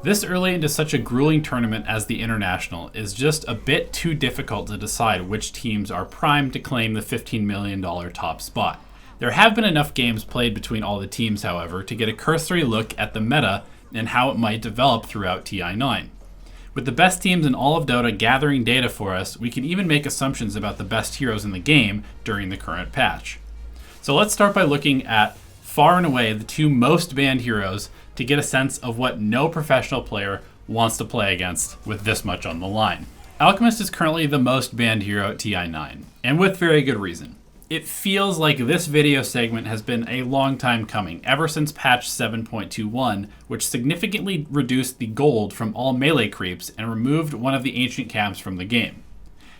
This early into such a grueling tournament as the International is just a bit too difficult to decide which teams are primed to claim the $15 million top spot. There have been enough games played between all the teams, however, to get a cursory look at the meta and how it might develop throughout TI9. With the best teams in all of Dota gathering data for us, we can even make assumptions about the best heroes in the game during the current patch. So let's start by looking at far and away the two most banned heroes to get a sense of what no professional player wants to play against with this much on the line. Alchemist is currently the most banned hero at TI9, and with very good reason. It feels like this video segment has been a long time coming, ever since patch 7.21, which significantly reduced the gold from all melee creeps and removed one of the ancient caps from the game.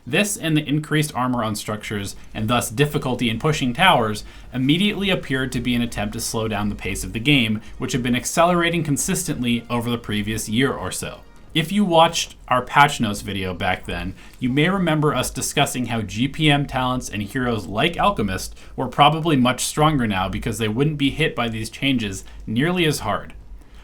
This and the increased armor on structures, and thus difficulty in pushing towers, immediately appeared to be an attempt to slow down the pace of the game, which had been accelerating consistently over the previous year or so. If you watched our patch notes video back then, you may remember us discussing how GPM talents and heroes like Alchemist were probably much stronger now because they wouldn't be hit by these changes nearly as hard.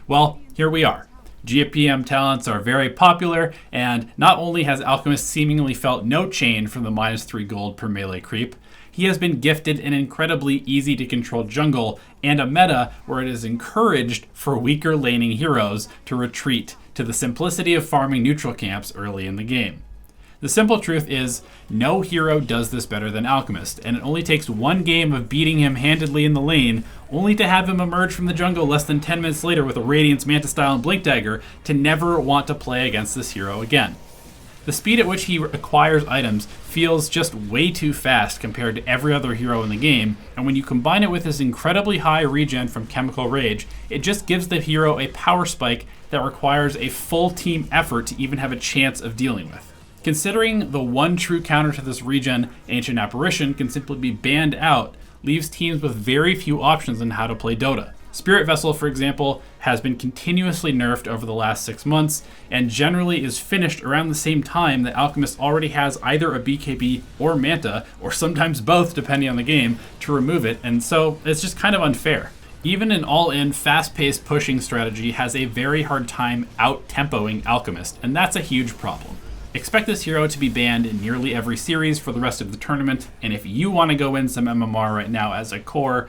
Well, here we are. GPM talents are very popular, and not only has Alchemist seemingly felt no change from the -3 gold per melee creep, he has been gifted an incredibly easy to control jungle and a meta where it is encouraged for weaker laning heroes to retreat to the simplicity of farming neutral camps early in the game. The simple truth is, no hero does this better than Alchemist, and it only takes one game of beating him handedly in the lane, only to have him emerge from the jungle less than 10 minutes later with a Radiance, Manta Style, and Blink Dagger to never want to play against this hero again. The speed at which he acquires items feels just way too fast compared to every other hero in the game, and when you combine it with his incredibly high regen from Chemical Rage, it just gives the hero a power spike that requires a full team effort to even have a chance of dealing with. Considering the one true counter to this regen, Ancient Apparition, can simply be banned out, leaves teams with very few options on how to play Dota. Spirit Vessel, for example, has been continuously nerfed over the last 6 months, and generally is finished around the same time that Alchemist already has either a BKB or Manta, or sometimes both depending on the game, to remove it, and so it's just kind of unfair. Even an all-in, fast-paced pushing strategy has a very hard time out-tempoing Alchemist, and that's a huge problem. Expect this hero to be banned in nearly every series for the rest of the tournament, and if you want to go in some MMR right now as a core,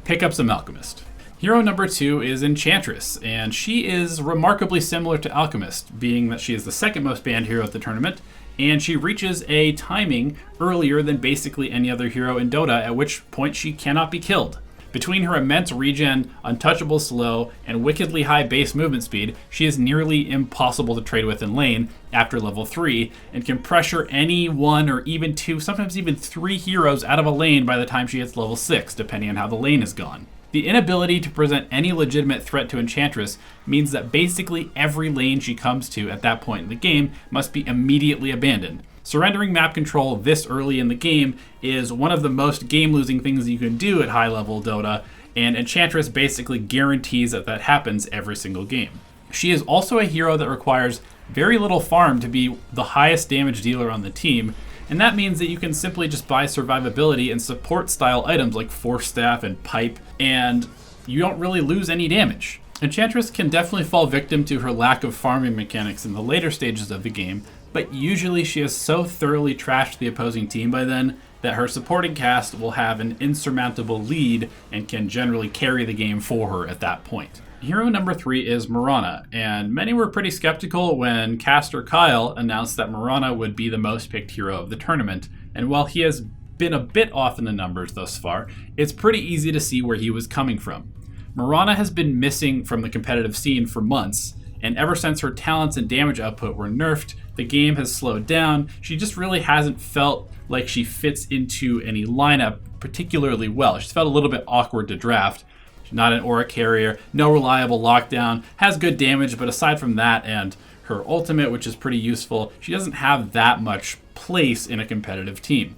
pick up some Alchemist. Hero number 2 is Enchantress, and she is remarkably similar to Alchemist, being that she is the second most banned hero at the tournament, and she reaches a timing earlier than basically any other hero in Dota, at which point she cannot be killed. Between her immense regen, untouchable slow, and wickedly high base movement speed, she is nearly impossible to trade with in lane after level 3, and can pressure any one or even two, sometimes even 3 heroes out of a lane by the time she hits level 6, depending on how the lane is gone. The inability to present any legitimate threat to Enchantress means that basically every lane she comes to at that point in the game must be immediately abandoned. Surrendering map control this early in the game is one of the most game-losing things you can do at high-level Dota, and Enchantress basically guarantees that that happens every single game. She is also a hero that requires very little farm to be the highest damage dealer on the team, and that means that you can simply just buy survivability and support style items like Force Staff and Pipe, and you don't really lose any damage. Enchantress can definitely fall victim to her lack of farming mechanics in the later stages of the game, but usually she has so thoroughly trashed the opposing team by then that her supporting cast will have an insurmountable lead and can generally carry the game for her at that point. Hero number 3 is Mirana, and many were pretty skeptical when caster Kyle announced that Mirana would be the most picked hero of the tournament, and while he has been a bit off in the numbers thus far, it's pretty easy to see where he was coming from. Mirana has been missing from the competitive scene for months, and ever since her talents and damage output were nerfed, the game has slowed down. She just really hasn't felt like she fits into any lineup particularly well. She's felt a little bit awkward to draft. She's not an aura carrier, no reliable lockdown, has good damage, but aside from that and her ultimate, which is pretty useful, she doesn't have that much place in a competitive team.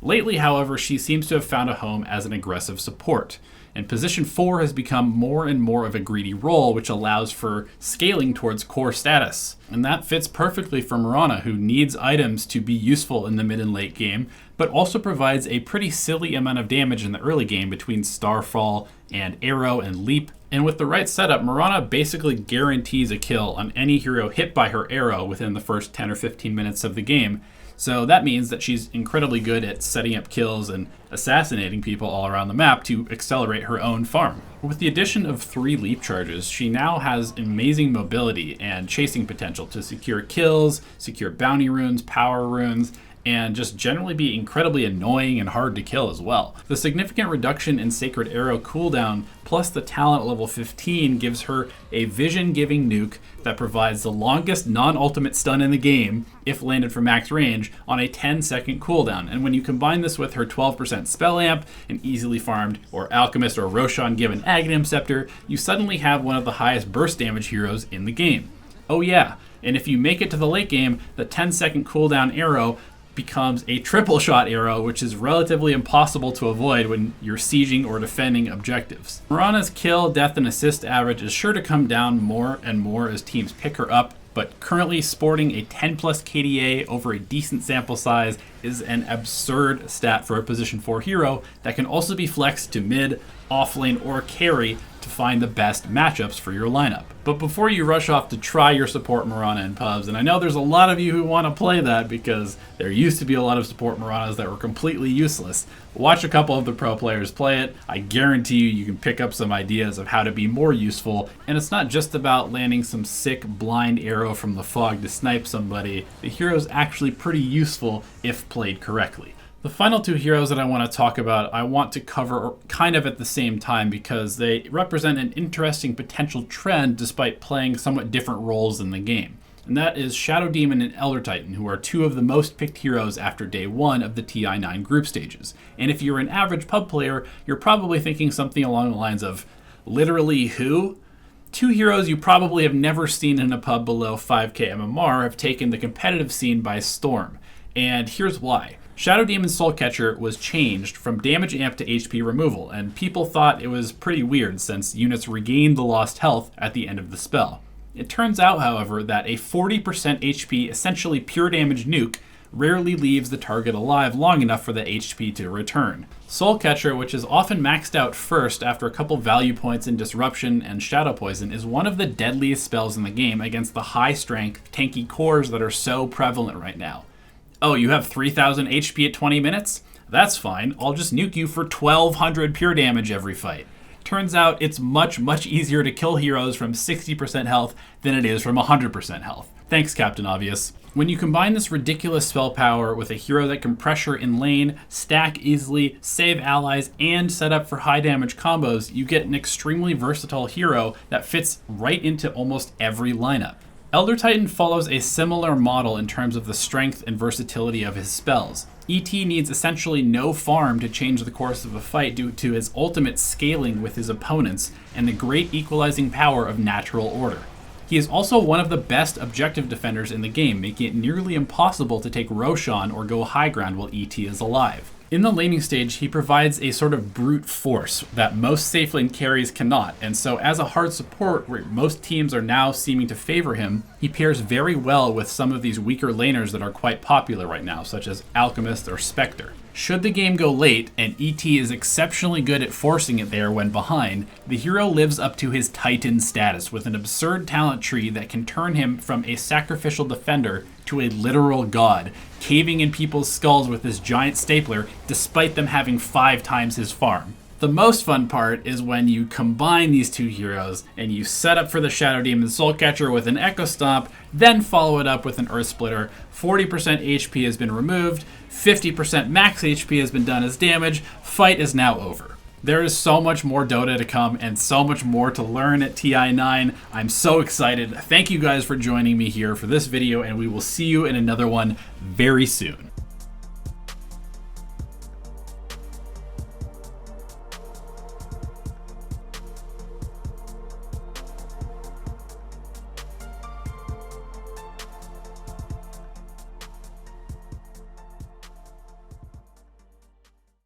Lately, however, she seems to have found a home as an aggressive support. and position 4 has become more and more of a greedy role, which allows for scaling towards core status. And that fits perfectly for Mirana, who needs items to be useful in the mid and late game, but also provides a pretty silly amount of damage in the early game between Starfall and Arrow and Leap. And with the right setup, Mirana basically guarantees a kill on any hero hit by her arrow within the first 10 or 15 minutes of the game. So that means that she's incredibly good at setting up kills and assassinating people all around the map to accelerate her own farm. With the addition of 3 leap charges, she now has amazing mobility and chasing potential to secure kills, secure bounty runes, power runes, and just generally be incredibly annoying and hard to kill as well. The significant reduction in Sacred Arrow cooldown plus the talent level 15 gives her a vision-giving nuke that provides the longest non-ultimate stun in the game, if landed from max range, on a 10-second cooldown. And when you combine this with her 12% spell amp, an easily farmed or Alchemist or Roshan given Aghanim Scepter, you suddenly have one of the highest burst damage heroes in the game. Oh yeah, and if you make it to the late game, the 10-second cooldown arrow becomes a triple shot arrow, which is relatively impossible to avoid when you're sieging or defending objectives. Mirana's kill, death, and assist average is sure to come down more and more as teams pick her up, but currently sporting a 10 plus KDA over a decent sample size is an absurd stat for a position 4 hero that can also be flexed to mid, offlane, or carry to find the best matchups for your lineup. But before you rush off to try your support Mirana in pubs, and I know there's a lot of you who want to play that because there used to be a lot of support Miranas that were completely useless, watch a couple of the pro players play it. I guarantee you can pick up some ideas of how to be more useful, and it's not just about landing some sick blind arrow from the fog to snipe somebody. The hero's actually pretty useful if played correctly. The final 2 heroes that I want to talk about, I want to cover kind of at the same time because they represent an interesting potential trend despite playing somewhat different roles in the game. And that is Shadow Demon and Elder Titan, who are 2 of the most picked heroes after day 1 of the TI9 group stages. And if you're an average pub player, you're probably thinking something along the lines of, literally who? 2 heroes you probably have never seen in a pub below 5k MMR have taken the competitive scene by storm. And here's why. Shadow Demon's Soul Catcher was changed from damage amp to HP removal, and people thought it was pretty weird since units regained the lost health at the end of the spell. It turns out, however, that a 40% HP, essentially pure damage nuke, rarely leaves the target alive long enough for the HP to return. Soul Catcher, which is often maxed out first after a couple value points in Disruption and Shadow Poison, is one of the deadliest spells in the game against the high strength, tanky cores that are so prevalent right now. Oh, you have 3,000 HP at 20 minutes? That's fine, I'll just nuke you for 1,200 pure damage every fight. Turns out it's much, much easier to kill heroes from 60% health than it is from 100% health. Thanks, Captain Obvious. When you combine this ridiculous spell power with a hero that can pressure in lane, stack easily, save allies, and set up for high damage combos, you get an extremely versatile hero that fits right into almost every lineup. Elder Titan follows a similar model in terms of the strength and versatility of his spells. ET needs essentially no farm to change the course of a fight due to his ultimate scaling with his opponents and the great equalizing power of natural order. He is also one of the best objective defenders in the game, making it nearly impossible to take Roshan or go high ground while ET is alive. In the laning stage, he provides a sort of brute force that most safe lane carries cannot, and so as a hard support where most teams are now seeming to favor him, he pairs very well with some of these weaker laners that are quite popular right now, such as Alchemist or Spectre. Should the game go late, and ET is exceptionally good at forcing it there when behind, the hero lives up to his Titan status with an absurd talent tree that can turn him from a sacrificial defender to a literal god, caving in people's skulls with this giant stapler despite them having 5 times his farm. The most fun part is when you combine these 2 heroes and you set up for the Shadow Demon Soul Catcher with an Echo Stomp, then follow it up with an Earth Splitter. 40% HP has been removed, 50% max HP has been done as damage, fight is now over. There is so much more Dota to come and so much more to learn at TI9. I'm so excited. Thank you guys for joining me here for this video, and we will see you in another one very soon.